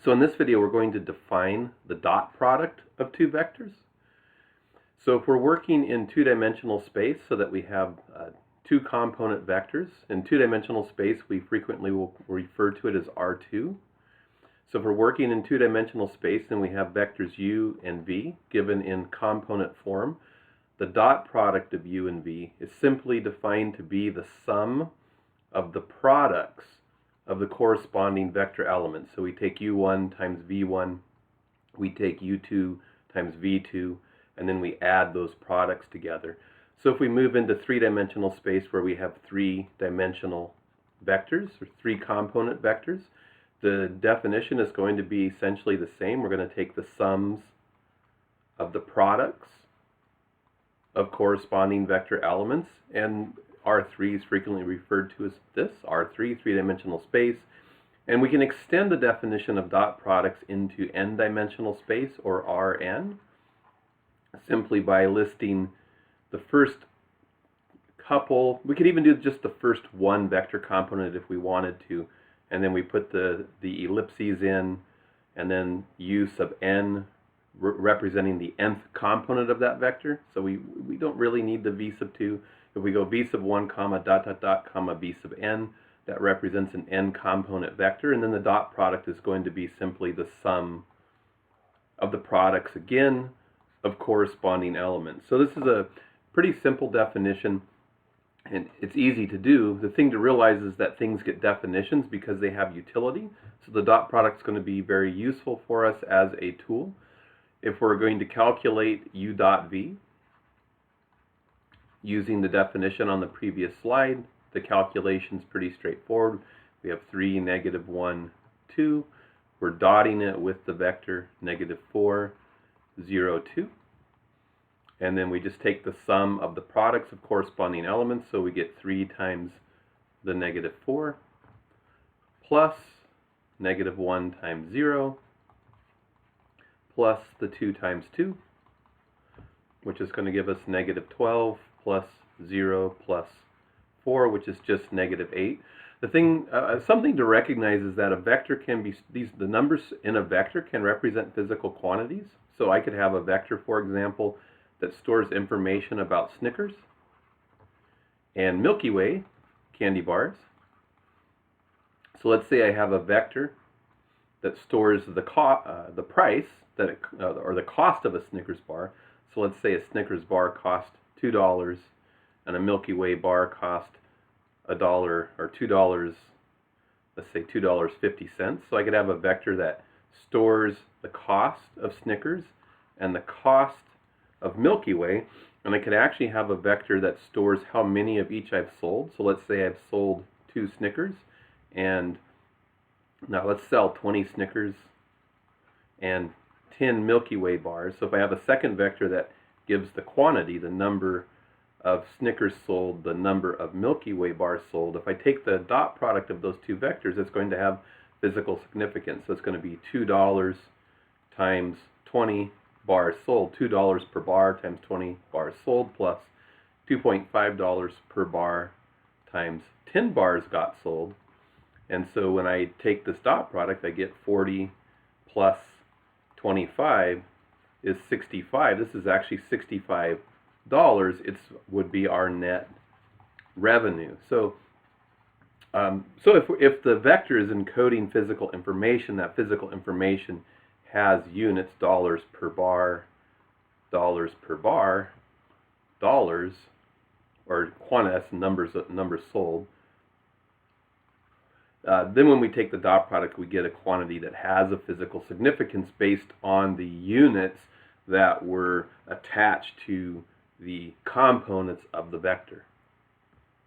So in this video, we're going to define the dot product of two vectors. So if we're working in two-dimensional space so that we have two component vectors, in two-dimensional space we frequently will refer to it as R2. So if we're working in two-dimensional space and we have vectors u and v given in component form, the dot product of u and v is simply defined to be the sum of the products of the corresponding vector elements. So we take u1 times v1, we take u2 times v2, and then we add those products together. So if we move into three-dimensional space where we have three-dimensional vectors, or three-component vectors, the definition is going to be essentially the same. We're going to take the sums of the products of corresponding vector elements, and R3 is frequently referred to as this, R3, three-dimensional space. And we can extend the definition of dot products into n-dimensional space, or Rn, simply by listing the first couple. We could even do just the first one vector component if we wanted to, and then we put the ellipses in, and then u sub n representing the nth component of that vector. So we don't really need the v sub 2. If we go v sub 1 comma dot dot dot comma v sub n, that represents an n component vector, and then the dot product is going to be simply the sum of the products again of corresponding elements. So this is a pretty simple definition, and it's easy to do. The thing to realize is that things get definitions because they have utility. So the dot product is going to be very useful for us as a tool. If we're going to calculate u dot v using the definition on the previous slide, the calculation is pretty straightforward. We have 3, negative 1, 2. We're dotting it with the vector negative 4, 0, 2. And then we just take the sum of the products of corresponding elements. So we get 3 times the negative 4 plus negative 1 times 0 plus the 2 times 2, which is going to give us negative 12 plus 0 plus 4, which is just negative 8. The thing, something to recognize is that a vector can be, the numbers in a vector can represent physical quantities. So I could have a vector, for example, that stores information about Snickers and Milky Way candy bars. So let's say I have a vector that stores the price that or the cost of a Snickers bar. So let's say a Snickers bar cost $2 and a Milky Way bar cost $1 or $2, let's say $2.50. So I could have a vector that stores the cost of Snickers and the cost of Milky Way, and I could actually have a vector that stores how many of each I've sold. So let's say I've sold 2 Snickers, and now let's sell 20 Snickers and 10 Milky Way bars. So if I have a second vector that gives the quantity, the number of Snickers sold, the number of Milky Way bars sold, if I take the dot product of those two vectors, it's going to have physical significance. So it's going to be $2 times 20 bars sold, $2 per bar times 20 bars sold, plus $2.5 per bar times 10 bars got sold. And so when I take this dot product, I get 40 plus 25 is 65. This is actually $65. It would be our net revenue. So if the vector is encoding physical information, that physical information has units, dollars per bar, dollars, or quantity, numbers sold. Then when we take the dot product, we get a quantity that has a physical significance based on the units that were attached to the components of the vector.